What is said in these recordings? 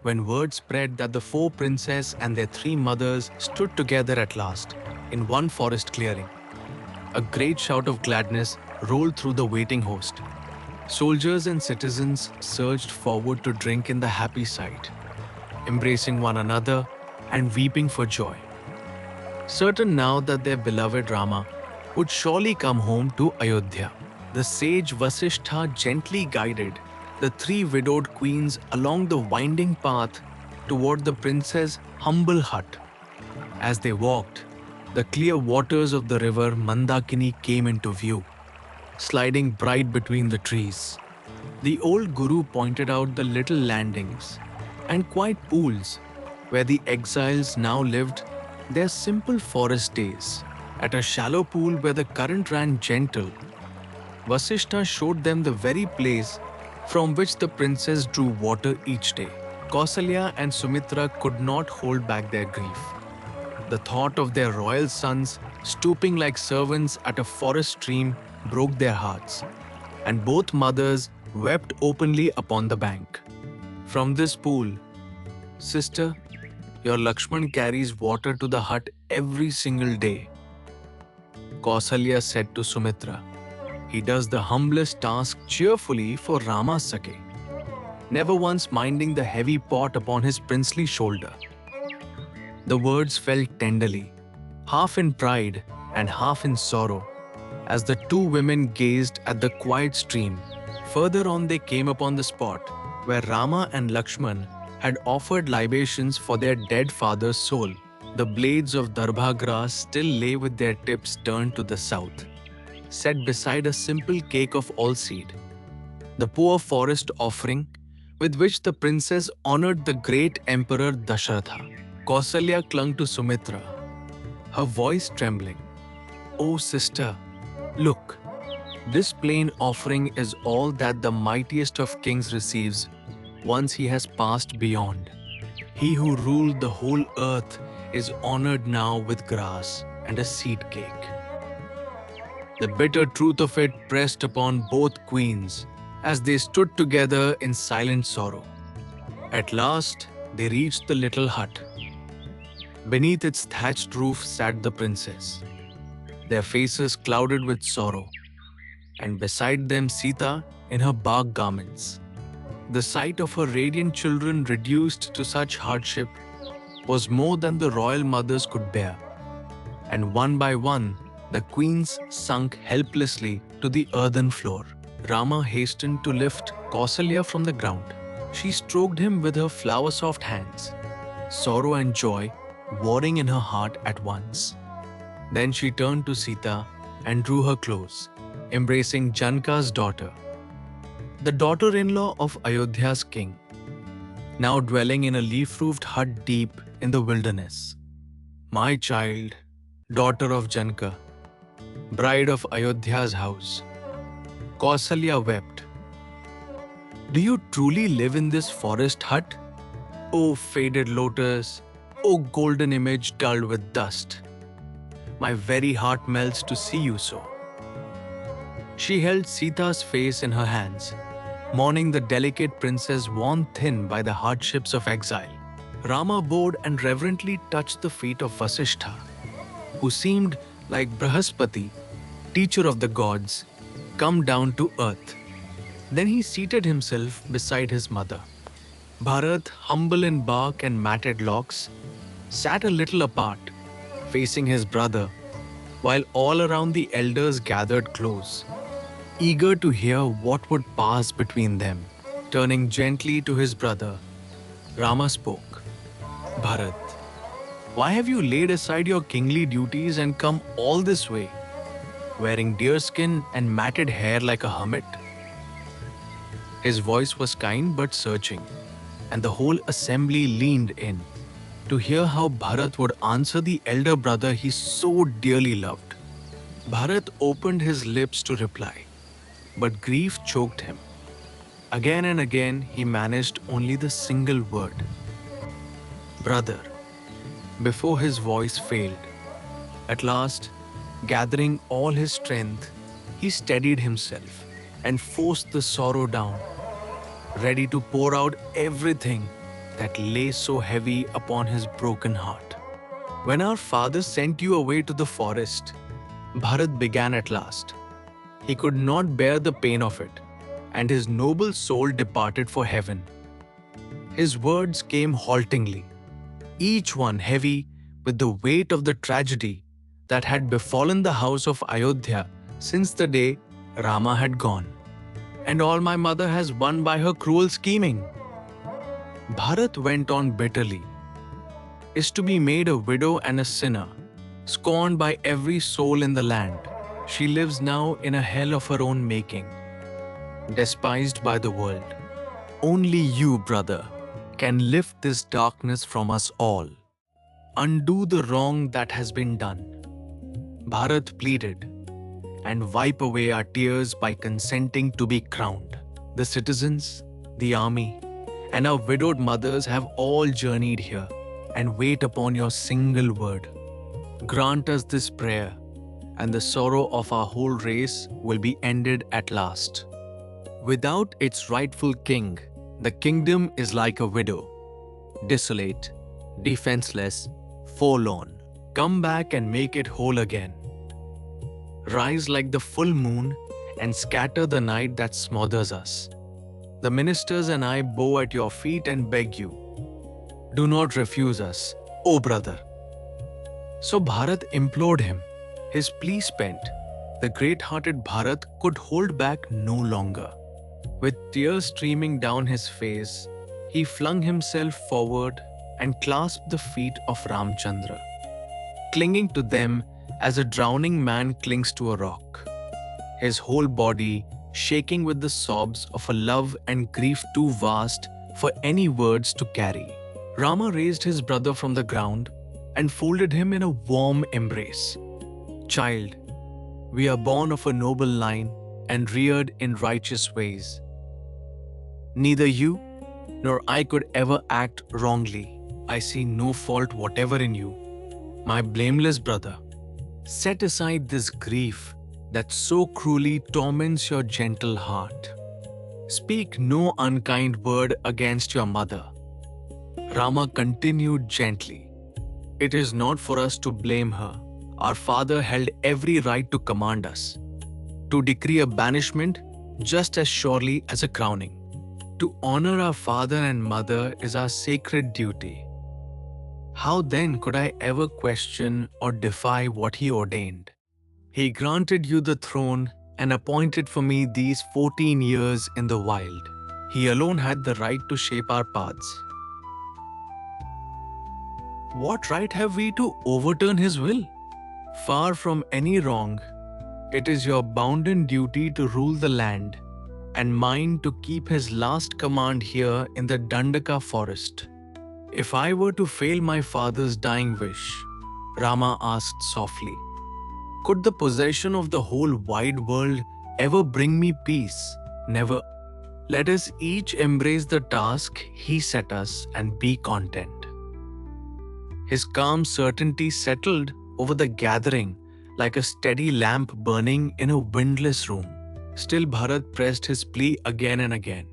when word spread that the four princes and their three mothers stood together at last in one forest clearing. A great shout of gladness rolled through the waiting host. Soldiers and citizens surged forward to drink in the happy sight, embracing one another and weeping for joy, certain now that their beloved Rama would surely come home to Ayodhya. The sage Vasishtha gently guided the three widowed queens along the winding path toward the prince's humble hut. As they walked, the clear waters of the river Mandakini came into view, sliding bright between the trees. The old guru pointed out the little landings and quiet pools where the exiles now lived their simple forest days. At a shallow pool where the current ran gentle, Vasishtha showed them the very place from which the princess drew water each day. Kausalya and Sumitra could not hold back their grief. The thought of their royal sons stooping like servants at a forest stream broke their hearts, and both mothers wept openly upon the bank. From this pool, sister, your Lakshman carries water to the hut every single day, Kausalya said to Sumitra. He does the humblest task cheerfully for Rama's sake, never once minding the heavy pot upon his princely shoulder. The words fell tenderly, half in pride and half in sorrow, as the two women gazed at the quiet stream. Further on they came upon the spot where Rama and Lakshman had offered libations for their dead father's soul. The blades of darbha grass still lay with their tips turned to the south, set beside a simple cake of all seed, the poor forest offering with which the princess honored the great emperor Dasharatha. Kausalya clung to Sumitra, her voice trembling. "Oh sister, look, this plain offering is all that the mightiest of kings receives once he has passed beyond. He who ruled the whole earth is honored now with grass and a seed cake." The bitter truth of it pressed upon both queens as they stood together in silent sorrow. At last, they reached the little hut. Beneath its thatched roof sat the princess, their faces clouded with sorrow, and beside them Sita in her bark garments. The sight of her radiant children reduced to such hardship was more than the royal mothers could bear, and one by one the queens sunk helplessly to the earthen floor. Rama hastened to lift Kausalya from the ground. She stroked him with her flower-soft hands, sorrow and joy warring in her heart at once. Then she turned to Sita and drew her close, embracing Janaka's daughter, the daughter-in-law of Ayodhya's king, now dwelling in a leaf-roofed hut deep in the wilderness. "My child, daughter of Janaka, bride of Ayodhya's house," Kausalya wept. "Do you truly live in this forest hut? O faded lotus, O golden image dulled with dust. My very heart melts to see you so." She held Sita's face in her hands, mourning the delicate princess worn thin by the hardships of exile. Rama bowed and reverently touched the feet of Vasishtha, who seemed like Brahaspati, teacher of the gods, come down to earth. Then he seated himself beside his mother. Bharat, humble in bark and matted locks, sat a little apart, facing his brother, while all around the elders gathered close, eager to hear what would pass between them. Turning gently to his brother, Rama spoke. "Bharat, why have you laid aside your kingly duties and come all this way, wearing deerskin and matted hair like a hermit?" His voice was kind but searching, and the whole assembly leaned in to hear how Bharat would answer the elder brother he so dearly loved. Bharat opened his lips to reply, but grief choked him. Again and again he managed only the single word, "Brother," before his voice failed. At last, gathering all his strength, he steadied himself and forced the sorrow down, ready to pour out everything that lay so heavy upon his broken heart. When our father sent you away to the forest, Bharat began at last. He could not bear the pain of it, and his noble soul departed for heaven. His words came haltingly, each one heavy with the weight of the tragedy that had befallen the house of Ayodhya since the day Rama had gone. And all my mother has won by her cruel scheming. Bharat went on bitterly, is to be made a widow and a sinner, scorned by every soul in the land. She lives now in a hell of her own making, despised by the world. Only you, brother, can lift this darkness from us all. Undo the wrong that has been done. Bharat pleaded, and wipe away our tears by consenting to be crowned. The citizens, the army, and our widowed mothers have all journeyed here and wait upon your single word. Grant us this prayer, and the sorrow of our whole race will be ended at last. Without its rightful king, the kingdom is like a widow, desolate, defenseless, forlorn. Come back and make it whole again. Rise like the full moon and scatter the night that smothers us. The ministers and I bow at your feet and beg you, do not refuse us, O brother. So Bharat implored him. His plea spent, the great-hearted Bharat could hold back no longer. With tears streaming down his face, he flung himself forward and clasped the feet of Ramchandra, clinging to them as a drowning man clings to a rock, his whole body shaking with the sobs of a love and grief too vast for any words to carry. Rama raised his brother from the ground and folded him in a warm embrace. Child, we are born of a noble line and reared in righteous ways. Neither you nor I could ever act wrongly. I see no fault whatever in you, my blameless brother. Set aside this grief that so cruelly torments your gentle heart. Speak no unkind word against your mother. Rama continued gently. It is not for us to blame her. Our father held every right to command us, to decree a banishment just as surely as a crowning. To honor our father and mother is our sacred duty. How then could I ever question or defy what he ordained? He granted you the throne and appointed for me these 14 years in the wild. He alone had the right to shape our paths. What right have we to overturn his will? Far from any wrong, it is your bounden duty to rule the land and mine to keep his last command here in the Dandaka forest. If I were to fail my father's dying wish, Rama asked softly, could the possession of the whole wide world ever bring me peace? Never. Let us each embrace the task he set us and be content. His calm certainty settled over the gathering like a steady lamp burning in a windless room. Still Bharat pressed his plea again and again,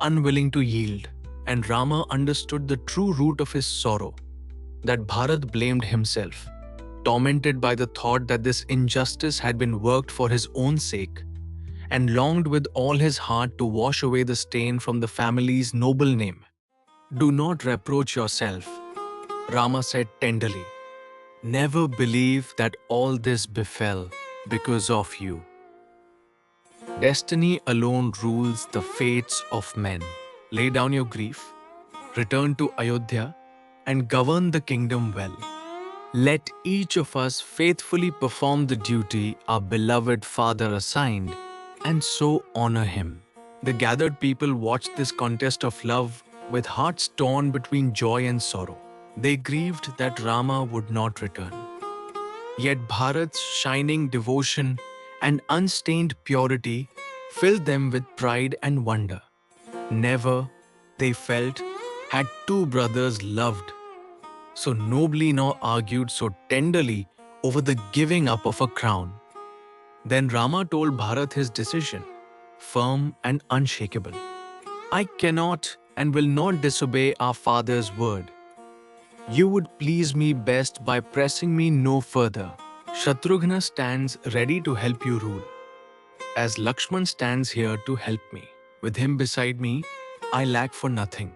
unwilling to yield, and Rama understood the true root of his sorrow, that Bharat blamed himself, tormented by the thought that this injustice had been worked for his own sake, and longed with all his heart to wash away the stain from the family's noble name. Do not reproach yourself, Rama said tenderly. Never believe that all this befell because of you. Destiny alone rules the fates of men. Lay down your grief, return to Ayodhya, and govern the kingdom well. Let each of us faithfully perform the duty our beloved father assigned, and so honor him. The gathered people watched this contest of love with hearts torn between joy and sorrow. They grieved that Rama would not return. Yet Bharat's shining devotion and unstained purity filled them with pride and wonder. Never, they felt, had two brothers loved so nobly nor argued so tenderly over the giving up of a crown. Then Rama told Bharat his decision, firm and unshakable. I cannot and will not disobey our father's word. You would please me best by pressing me no further. Shatrughna stands ready to help you rule, as Lakshman stands here to help me. With him beside me, I lack for nothing.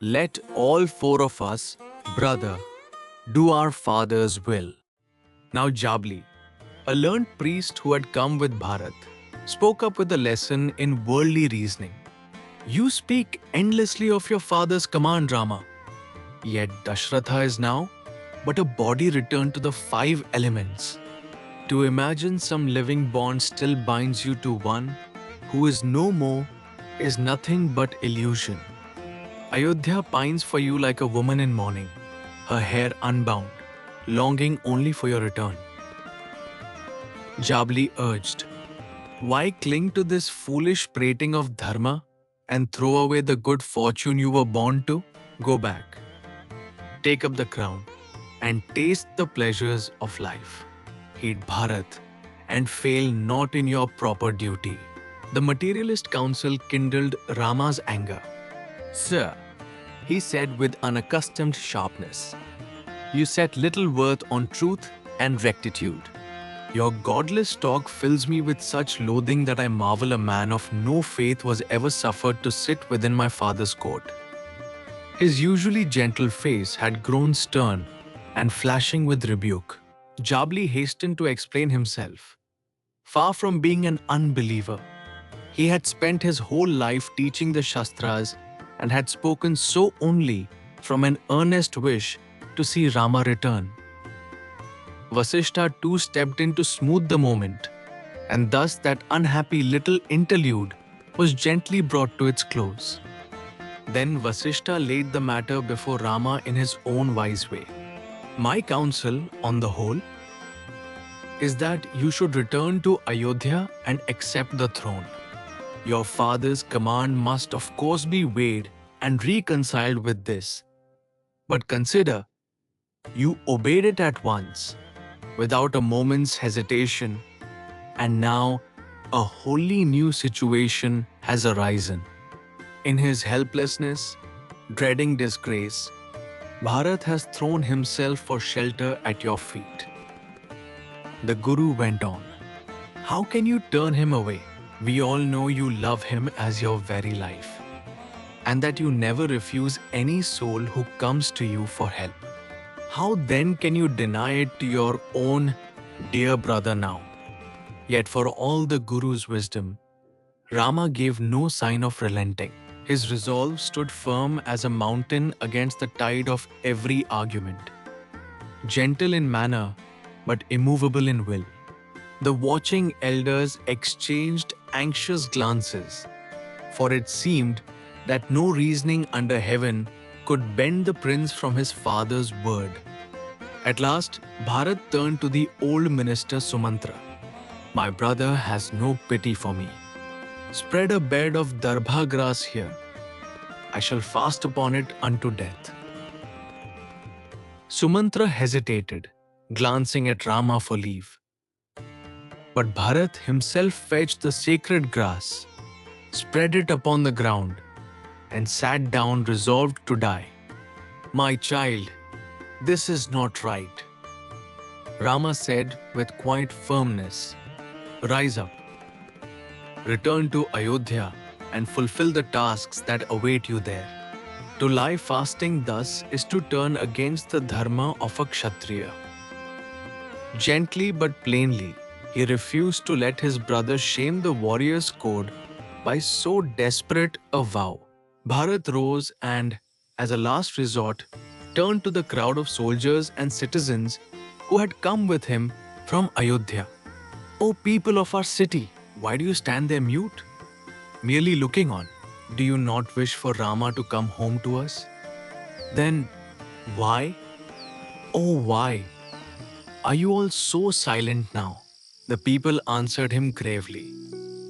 Let all four of us, brother, do our father's will. Now Jabali, a learned priest who had come with Bharat, spoke up with a lesson in worldly reasoning. You speak endlessly of your father's command, Rama. Yet Dashratha is now but a body returned to the five elements. To imagine some living bond still binds you to one who is no more is nothing but illusion. Ayodhya pines for you like a woman in mourning, her hair unbound, longing only for your return. Jabali urged, why cling to this foolish prating of dharma and throw away the good fortune you were born to? Go back, take up the crown, and taste the pleasures of life. Heed Bharat and fail not in your proper duty. The materialist counsel kindled Rama's anger. Sir, he said with unaccustomed sharpness, you set little worth on truth and rectitude. Your godless talk fills me with such loathing that I marvel a man of no faith was ever suffered to sit within my father's court. His usually gentle face had grown stern and flashing with rebuke. Jabali hastened to explain himself. Far from being an unbeliever, he had spent his whole life teaching the Shastras and had spoken so only from an earnest wish to see Rama return. Vasishtha too stepped in to smooth the moment, and thus that unhappy little interlude was gently brought to its close. Then Vasishtha laid the matter before Rama in his own wise way. My counsel, on the whole, is that you should return to Ayodhya and accept the throne. Your father's command must of course be weighed and reconciled with this. But consider, you obeyed it at once, without a moment's hesitation, and now a wholly new situation has arisen. In his helplessness, dreading disgrace, Bharat has thrown himself for shelter at your feet. The Guru went on, how can you turn him away? We all know you love him as your very life, and that you never refuse any soul who comes to you for help. How then can you deny it to your own dear brother now? Yet for all the Guru's wisdom, Rama gave no sign of relenting. His resolve stood firm as a mountain against the tide of every argument. Gentle in manner, but immovable in will. The watching elders exchanged anxious glances, for it seemed that no reasoning under heaven could bend the prince from his father's word. At last, Bharat turned to the old minister Sumitra. My brother has no pity for me. Spread a bed of darbha grass here. I shall fast upon it unto death. Sumitra hesitated, glancing at Rama for leave. But Bharat himself fetched the sacred grass, spread it upon the ground, and sat down resolved to die. My child, this is not right, Rama said with quiet firmness. Rise up, return to Ayodhya and fulfill the tasks that await you there. To lie fasting thus is to turn against the dharma of a Kshatriya. Gently but plainly, he refused to let his brother shame the warrior's code by so desperate a vow. Bharat rose and, as a last resort, turned to the crowd of soldiers and citizens who had come with him from Ayodhya. O people of our city, why do you stand there mute, merely looking on? Do you not wish for Rama to come home to us? Then why, oh why, are you all so silent now? The people answered him gravely.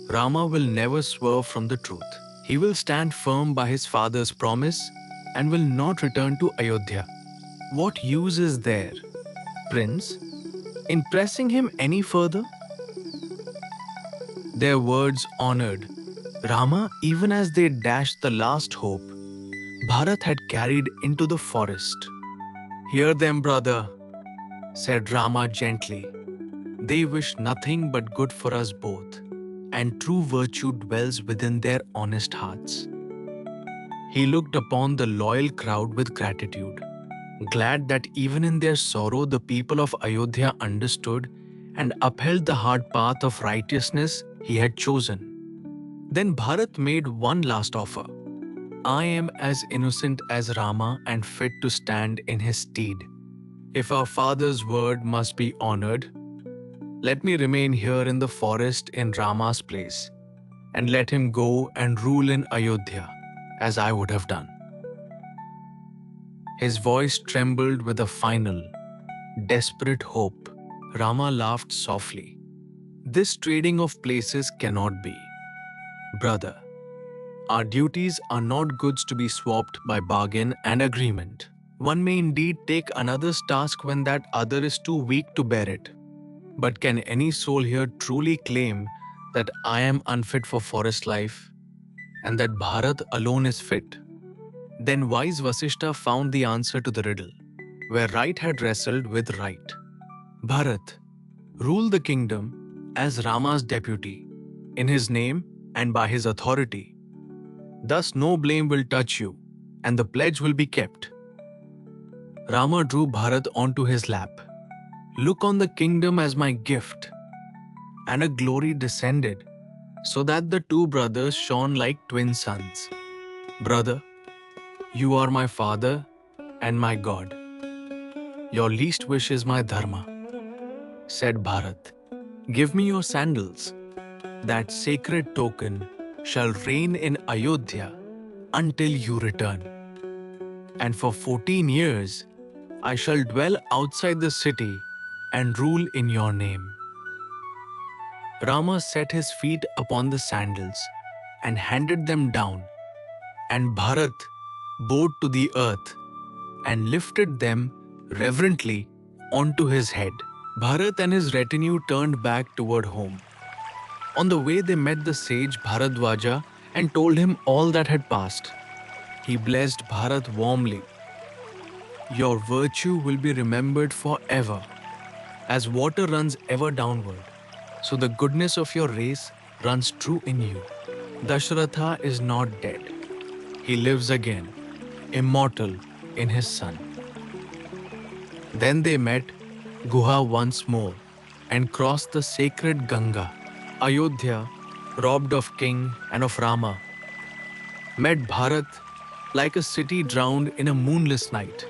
Rama will never swerve from the truth. He will stand firm by his father's promise and will not return to Ayodhya. What use is there, Prince, in pressing him any further? Their words honored Rama even as they dashed the last hope Bharat had carried into the forest. "Hear them, brother," said Rama gently. "They wish nothing but good for us both, and true virtue dwells within their honest hearts." He looked upon the loyal crowd with gratitude, glad that even in their sorrow the people of Ayodhya understood and upheld the hard path of righteousness he had chosen. Then Bharat made one last offer. "I am as innocent as Rama and fit to stand in his stead. If our father's word must be honored, let me remain here in the forest in Rama's place, and let him go and rule in Ayodhya, as I would have done." His voice trembled with a final, desperate hope. Rama laughed softly. "This trading of places cannot be. Brother, our duties are not goods to be swapped by bargain and agreement. One may indeed take another's task when that other is too weak to bear it. But can any soul here truly claim that I am unfit for forest life and that Bharat alone is fit?" Then wise Vasishtha found the answer to the riddle, where right had wrestled with right. "Bharat, rule the kingdom as Rama's deputy, in his name and by his authority. Thus no blame will touch you, and the pledge will be kept." Rama drew Bharat onto his lap. "Look on the kingdom as my gift." And a glory descended, so that the two brothers shone like twin suns. "Brother, you are my father and my God. Your least wish is my dharma," said Bharat. "Give me your sandals. That sacred token shall reign in Ayodhya until you return. And for 14 years, I shall dwell outside the city and rule in your name." Rama set his feet upon the sandals and handed them down, and Bharat bowed to the earth and lifted them reverently onto his head. Bharat and his retinue turned back toward home. On the way, they met the sage Bharadwaja and told him all that had passed. He blessed Bharat warmly. "Your virtue will be remembered forever. As water runs ever downward, so the goodness of your race runs true in you. Dashratha is not dead. He lives again, immortal in his son." Then they met Guha once more and crossed the sacred Ganga. Ayodhya, robbed of king and of Rama, met Bharat like a city drowned in a moonless night,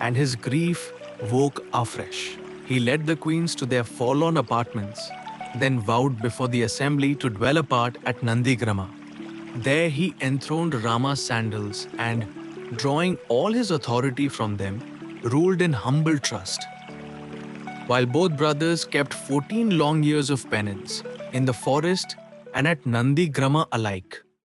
and his grief woke afresh. He led the queens to their forlorn apartments, then vowed before the assembly to dwell apart at Nandigrama. There he enthroned Rama's sandals and, drawing all his authority from them, ruled in humble trust. While both brothers kept 14 long years of penance, in the forest and at Nandigrama alike.